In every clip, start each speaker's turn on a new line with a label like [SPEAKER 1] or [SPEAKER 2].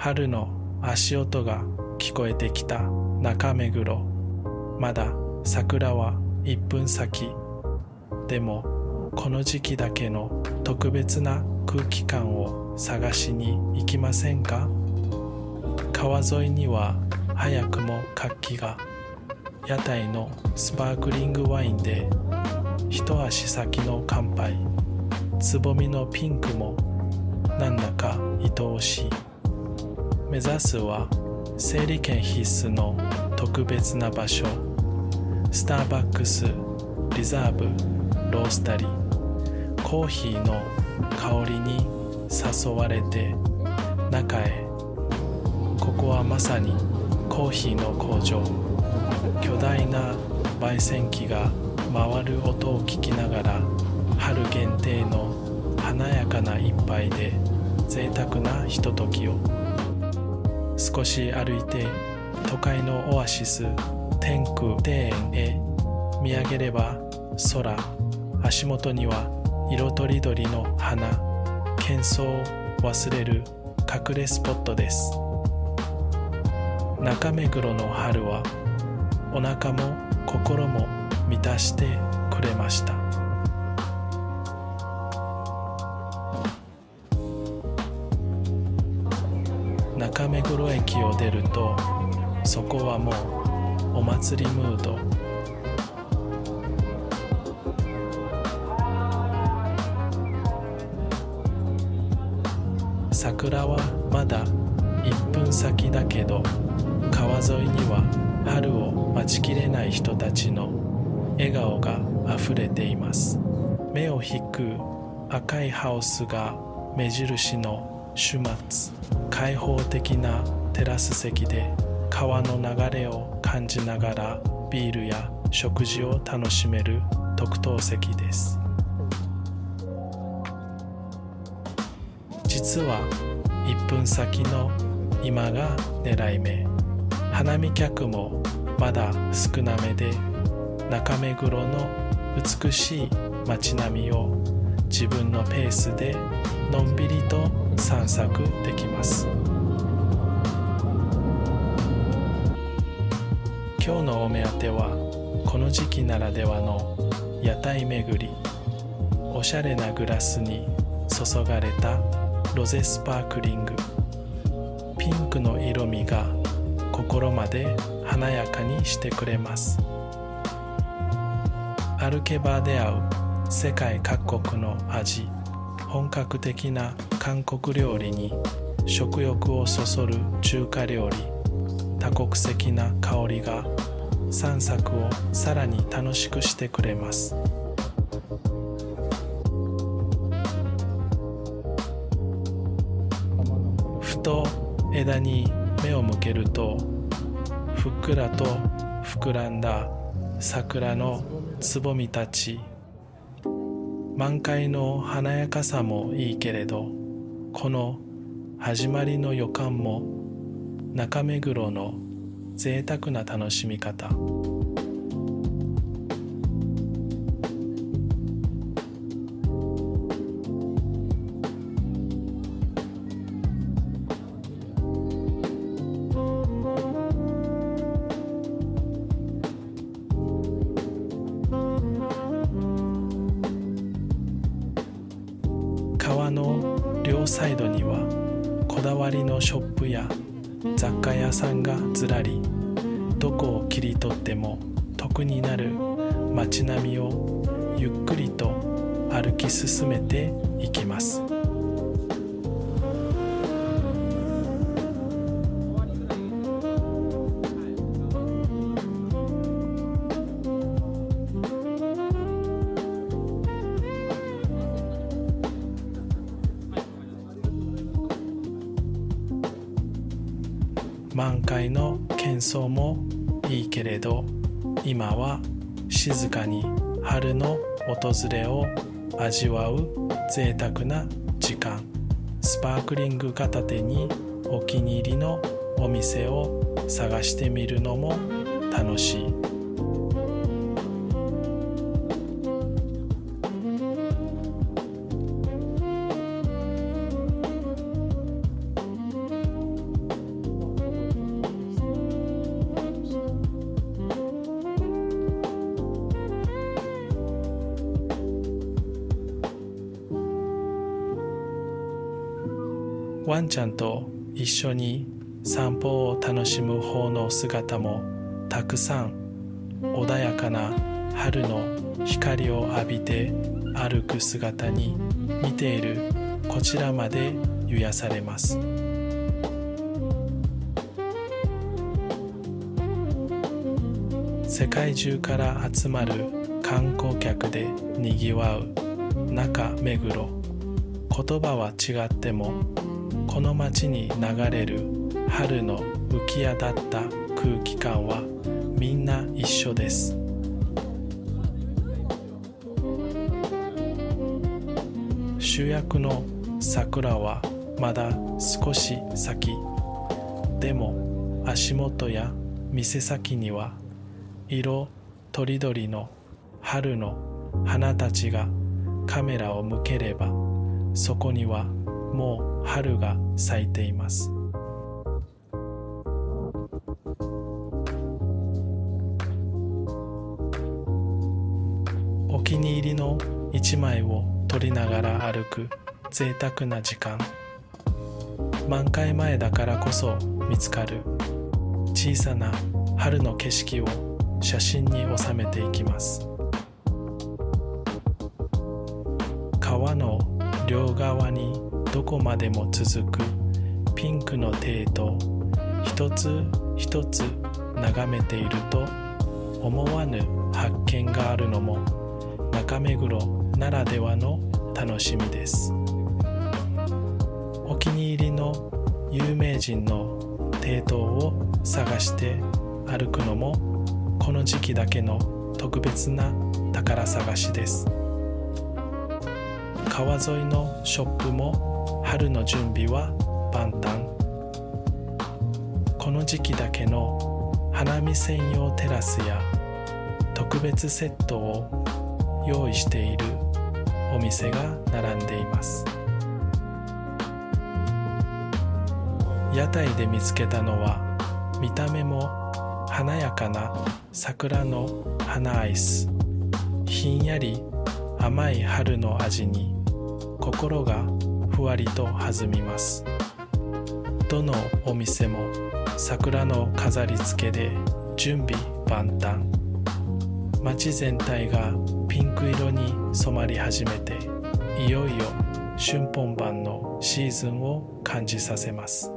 [SPEAKER 1] 春の足音が聞こえてきた中目黒。まだ桜は1分先。でもこの時期だけの特別な空気感を探しに行きませんか？川沿いには早くも活気が。屋台のスパークリングワインで一足先の乾杯。つぼみのピンクもなんだか愛おしい。目指すは整理券必須の特別な場所、スターバックスリザーブロースタリー。コーヒーの香りに誘われて中へ。ここはまさにコーヒーの工場。巨大な焙煎機が回る音を聞きながら、春限定の華やかな一杯で贅沢なひとときを。少し歩いて都会のオアシス天空庭園へ。見上げれば空、足元には色とりどりの花。喧騒を忘れる隠れスポットです。中目黒の春はお腹も心も満たしてくれました。中目黒駅を出ると、そこはもうお祭りムード。桜はまだ1分先だけど、川沿いには春を待ちきれない人たちの笑顔があふれています。目を引く赤いハウスが目印の週末。開放的なテラス席で川の流れを感じながらビールや食事を楽しめる特等席です。実は1分先の今が狙い目。花見客もまだ少なめで、中目黒の美しい街並みを自分のペースでのんびりと散策できます。今日のお目当てはこの時期ならではの屋台巡り。おしゃれなグラスに注がれたロゼスパークリング。ピンクの色味が心まで華やかにしてくれます。歩けば出会う世界各国の味。本格的な韓国料理に食欲をそそる中華料理。多国籍な香りが散策をさらに楽しくしてくれます。ふと枝に目を向けると、ふっくらと膨らんだ桜のつぼみたち。満開の華やかさもいいけれど、この始まりの予感も中目黒の贅沢な楽しみ方。川の両サイドにはこだわりのショップや雑貨屋さんがずらり。どこを切り取っても得になる街並みをゆっくりと歩き進めていきます。満開の喧騒もいいけれど、今は静かに春の訪れを味わう贅沢な時間。スパークリング片手にお気に入りのお店を探してみるのも楽しい。ワンちゃんと一緒に散歩を楽しむ方の姿もたくさん、穏やかな春の光を浴びて歩く姿に見ているこちらまで癒されます。世界中から集まる観光客でにぎわう中目黒。言葉は違ってもこの街に流れる春の浮き上がった空気感はみんな一緒です。主役の桜はまだ少し先。でも足元や店先には色とりどりの春の花たちがカメラを向ければそこにはもう春が咲いています。お気に入りの一枚を撮りながら歩く贅沢な時間。満開前だからこそ見つかる小さな春の景色を写真に収めていきます。川の両側にどこまでも続くピンクの堤と一つ一つ眺めていると思わぬ発見があるのも中目黒ならではの楽しみです。お気に入りの有名人の堤頭を探して歩くのもこの時期だけの特別な宝探しです。川沿いのショップも春の準備は万端。この時期だけの花見専用テラスや特別セットを用意しているお店が並んでいます。屋台で見つけたのは見た目も華やかな桜の花アイス。ひんやり甘い春の味に心がふわりと弾みます。どのお店も桜の飾り付けで準備万端。街全体がピンク色に染まり始めて、いよいよ春本番のシーズンを感じさせます。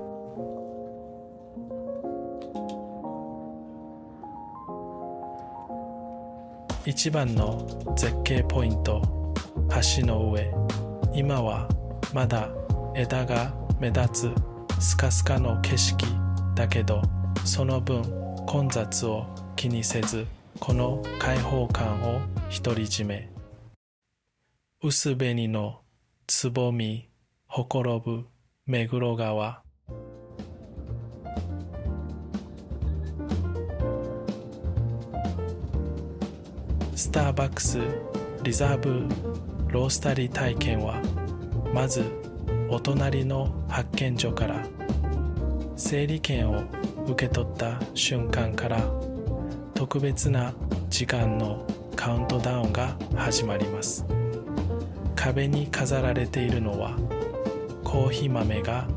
[SPEAKER 1] 一番の絶景ポイント、橋の上。今はまだ枝が目立つスカスカの景色だけど、その分混雑を気にせずこの開放感を独り占め。薄紅のつぼみほころぶ目黒川。スターバックスリザーブロースタリー体験はまずお隣の発見所から整理券を受け取った瞬間から特別な時間のカウントダウンが始まります。壁に飾られているのはコーヒー豆が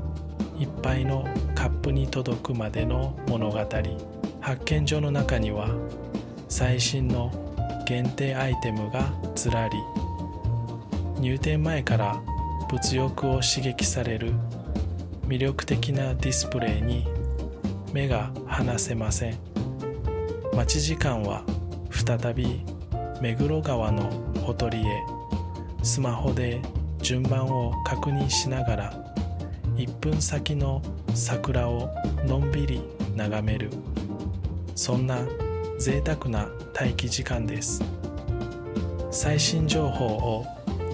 [SPEAKER 1] 一杯のカップに届くまでの物語。発見所の中には最新の限定アイテムがずらり。入店前から物欲を刺激される魅力的なディスプレイに目が離せません。待ち時間は再び目黒川のほとりへ。スマホで順番を確認しながら1分先の桜をのんびり眺める、そんな贅沢な待機時間です。最新情報を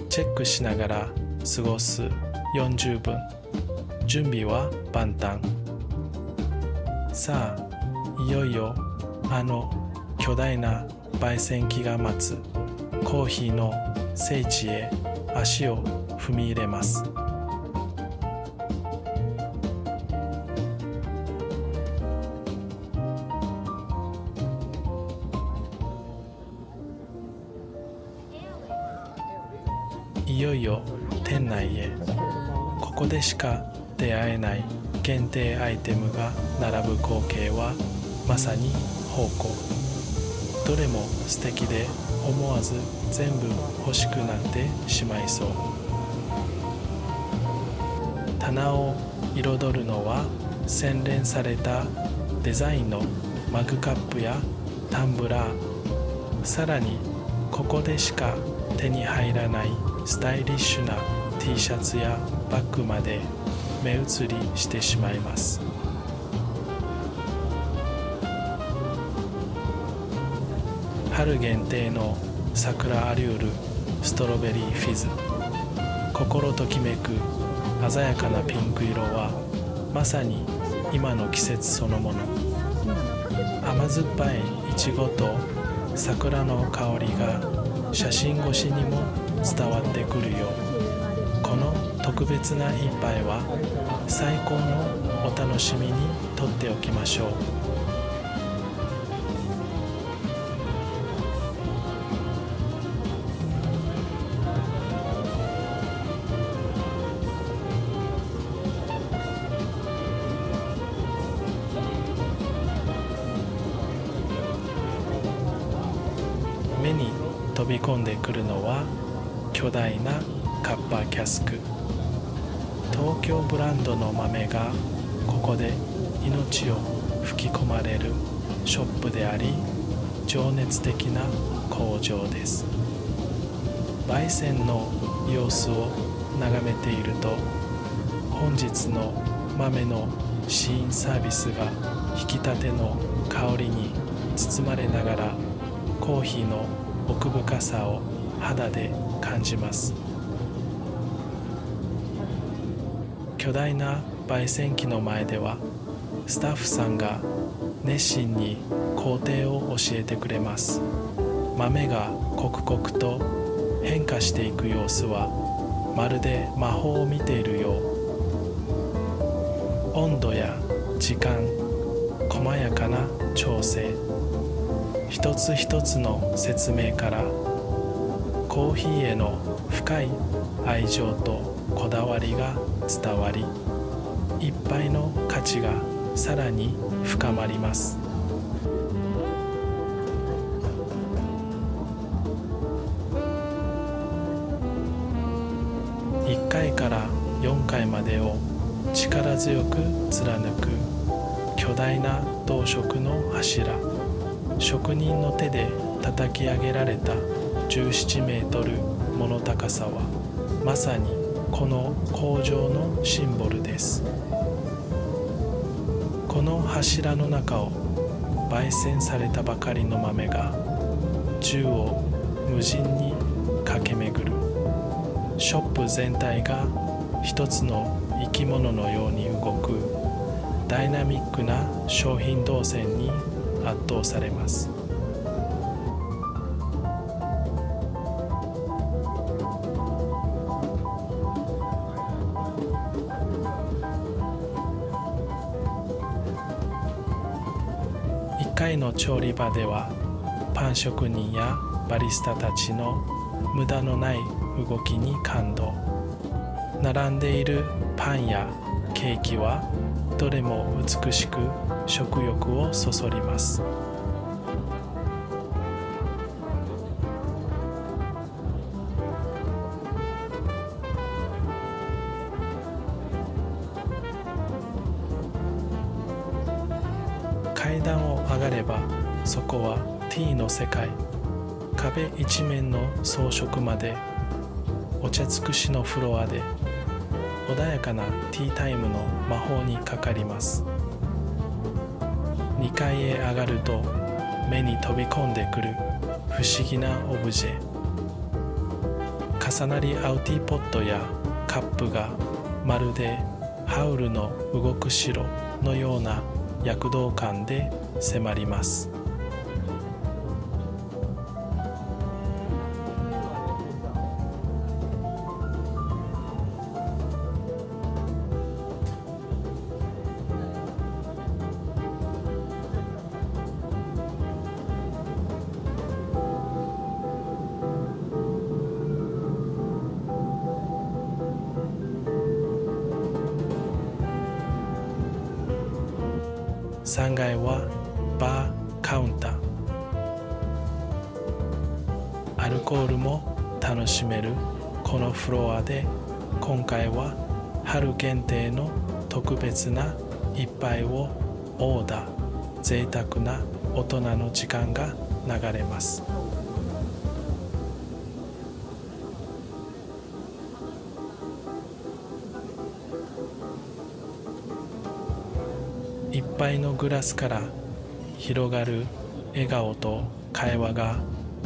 [SPEAKER 1] チェックしながら過ごす40分。準備は万端。さあ、いよいよあの巨大な焙煎機が待つコーヒーの聖地へ足を踏み入れます。いよいよ店内へ。ここでしか出会えない限定アイテムが並ぶ光景はまさに宝庫。どれも素敵で思わず全部欲しくなってしまいそう。棚を彩るのは洗練されたデザインのマグカップやタンブラー、さらにここでしか手に入らないスタイリッシュな T シャツやバッグまで目移りしてしまいます。春限定の桜アリュールストロベリーフィズ、心ときめく鮮やかなピンク色はまさに今の季節そのもの。甘酸っぱいいちごと桜の香りが写真越しにも伝わってくるよう、この特別な一杯は最高のお楽しみにとっておきましょう。目に飛び込んでくるのは巨大なカッパキャスク。東京ブランドの豆がここで命を吹き込まれるショップであり、情熱的な工場です。焙煎の様子を眺めていると、本日の豆の試飲サービスが引き立ての香りに包まれながらコーヒーの奥深さを肌で感じます。巨大な焙煎機の前ではスタッフさんが熱心に工程を教えてくれます。豆が刻々と変化していく様子はまるで魔法を見ているよう。温度や時間、細やかな調整、一つ一つの説明からコーヒーへの深い愛情とこだわりが伝わり、一杯の価値がさらに深まります。1階から4階までを力強く貫く巨大な銅飾の柱。職人の手で叩き上げられた17メートルもの高さはまさにこの工場のシンボルです。この柱の中を焙煎されたばかりの豆が縦を無尽に駆け巡る。ショップ全体が一つの生き物のように動くダイナミックな商品動線に圧倒されます。1階の調理場ではパン職人やバリスタたちの無駄のない動きに感動。並んでいるパンやケーキはどれも美しく食欲をそそります。階段を上がればそこはティーの世界。壁一面の装飾までお茶尽くしのフロアで穏やかなティータイムの魔法にかかります。2階へ上がると目に飛び込んでくる不思議なオブジェ。重なり合うティーポットやカップがまるでハウルの動く城のような躍動感で迫ります。3階はバーカウンター。アルコールも楽しめるこのフロアで、今回は春限定の特別な一杯をオーダー。贅沢な大人の時間が流れます。一杯のグラスから広がる笑顔と会話が、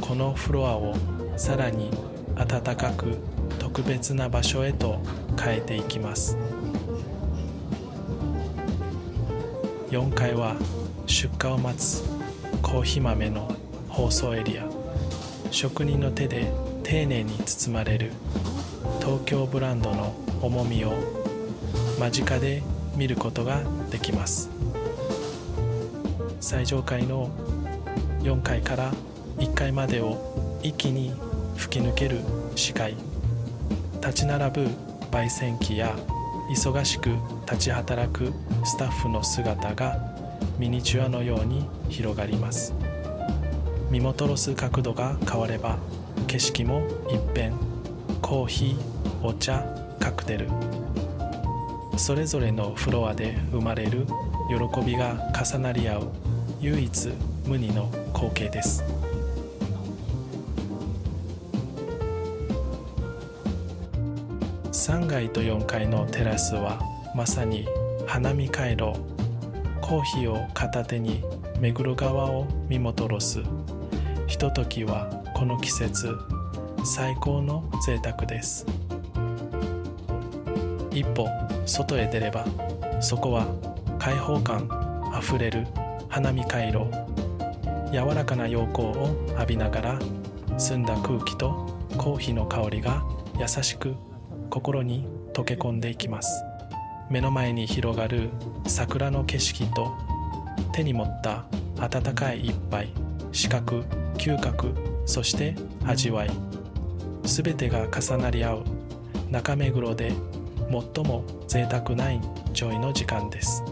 [SPEAKER 1] このフロアをさらに温かく特別な場所へと変えていきます。4階は出荷を待つコーヒー豆の包装エリア。職人の手で丁寧に包まれる東京ブランドの重みを間近で見ることができます。最上階の4階から1階までを一気に吹き抜ける視界。立ち並ぶ焙煎機や忙しく立ち働くスタッフの姿がミニチュアのように広がります。見戻す角度が変われば景色も一変。コーヒー、お茶、カクテル、それぞれのフロアで生まれる喜びが重なり合う唯一無二の光景です。3階と4階のテラスはまさに花見回廊。コーヒーを片手に目黒川を見戻すひとときは、この季節最高の贅沢です。一歩外へ出れば、そこは開放感あふれる花見回廊。柔らかな陽光を浴びながら、澄んだ空気とコーヒーの香りが優しく心に溶け込んでいきます。目の前に広がる桜の景色と、手に持った温かい一杯、視覚、嗅覚、そして味わい、すべてが重なり合う中目黒で最も贅沢なジョイの時間です。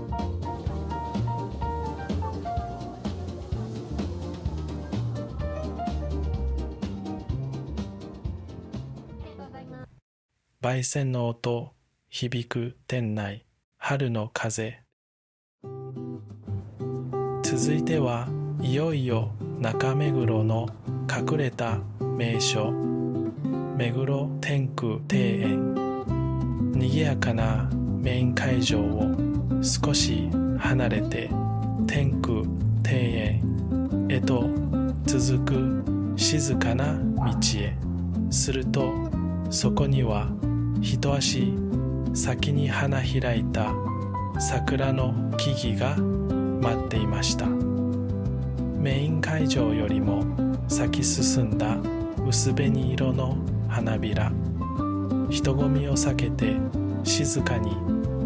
[SPEAKER 1] 焙煎の音響く店内、春の風。続いてはいよいよ中目黒の隠れた名所、目黒天空庭園。賑やかなメイン会場を少し離れて天空庭園へと続く静かな道へ。するとそこには一足先に花開いた桜の木々が待っていました。メイン会場よりも先進んだ薄紅色の花びら。人混みを避けて静かに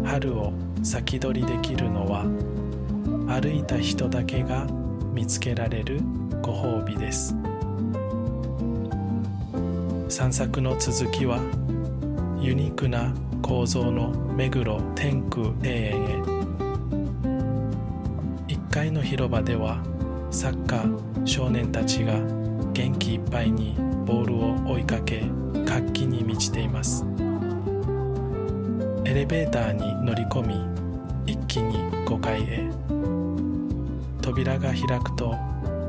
[SPEAKER 1] 春を先取りできるのは、歩いた人だけが見つけられるご褒美です。散策の続きはユニークな構造の目黒天空庭園へ。1階の広場ではサッカー少年たちが元気いっぱいにボールを追いかけ、活気に満ちています。エレベーターに乗り込み、一気に5階へ。扉が開くと、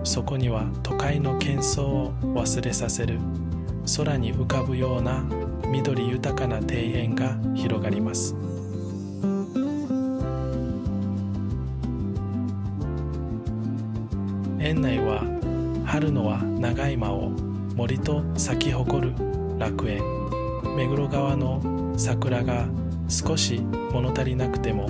[SPEAKER 1] そこには都会の喧騒を忘れさせる空に浮かぶような緑豊かな庭園が広がります。園内は春のは長い間を森と咲き誇る楽園。目黒川の桜が少し物足りなくても、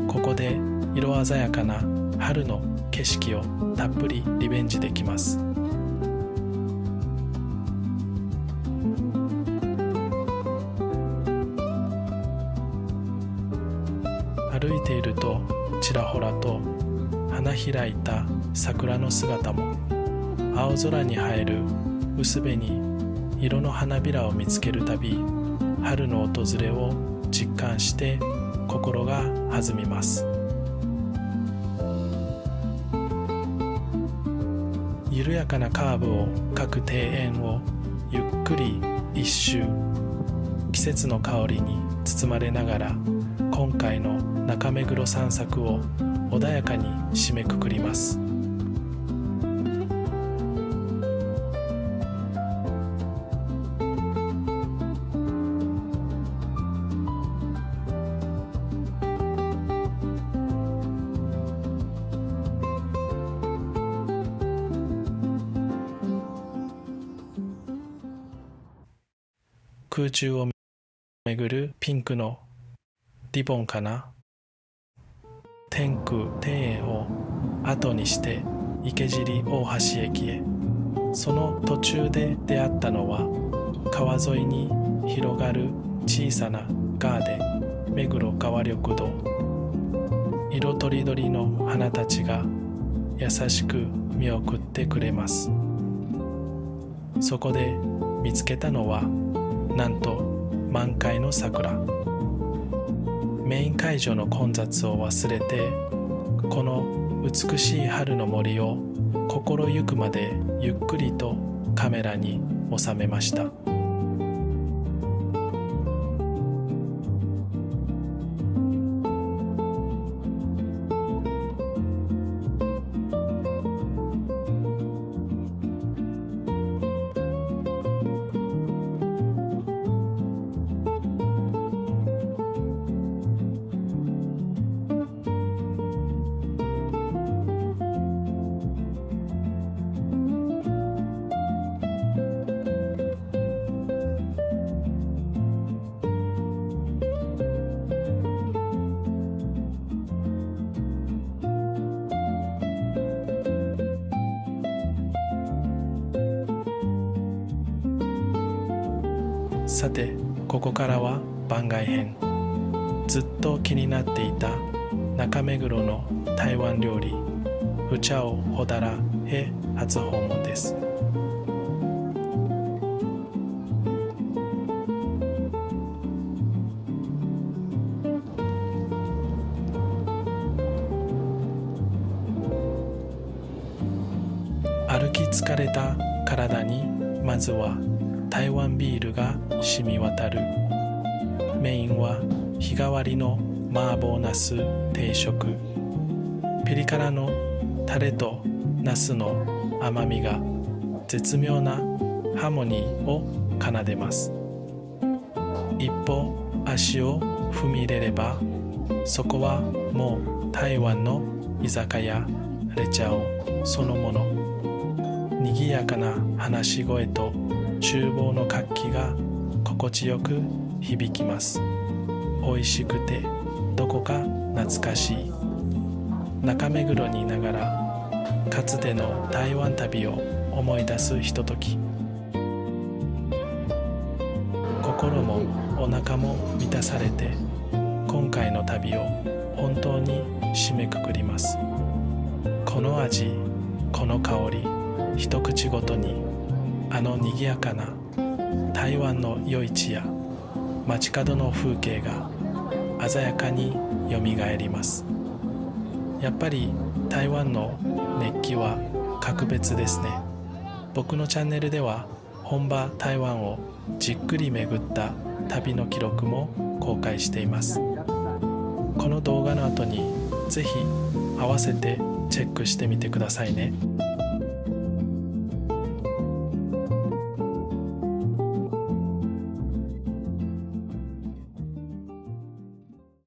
[SPEAKER 1] ここで色鮮やかな春の景色をたっぷりリベンジできます。歩いているとちらほらと花開いた桜の姿も、青空に映える薄紅色の花びらを見つけるたび、春の訪れを実感して心が弾みます。緩やかなカーブを描く庭園をゆっくり一周、季節の香りに包まれながら今回の中目黒散策を穏やかに締めくくります。空中をめぐるピンクのリボンかな。天空庭園を後にして池尻大橋駅へ。その途中で出会ったのは川沿いに広がる小さなガーデン、目黒川緑道。色とりどりの花たちが優しく見送ってくれます。そこで見つけたのはなんと満開の桜。メイン会場の混雑を忘れてこの美しい春の森を心ゆくまでゆっくりとカメラに収めました。さて、ここからは番外編。ずっと気になっていた中目黒の台湾料理フチャオホダラへ初訪問です。歩き疲れた体にまずは台湾ビールが染み渡る。メインは日替わりの麻婆ナス定食。ピリ辛のタレとナスの甘みが絶妙なハーモニーを奏でます。一歩足を踏み入れればそこはもう台湾の居酒屋レチャオそのもの。賑やかな話し声と厨房の活気が心地よく響きます。美味しくてどこか懐かしい。中目黒にいながらかつての台湾旅を思い出すひととき。心もお腹も満たされて今回の旅を本当に締めくくります。この味、この香り、一口ごとにあの賑やかな台湾の夜市や街角の風景が鮮やかによみがえります。やっぱり台湾の熱気は格別ですね。僕のチャンネルでは本場台湾をじっくり巡った旅の記録も公開しています。この動画の後にぜひ合わせてチェックしてみてくださいね。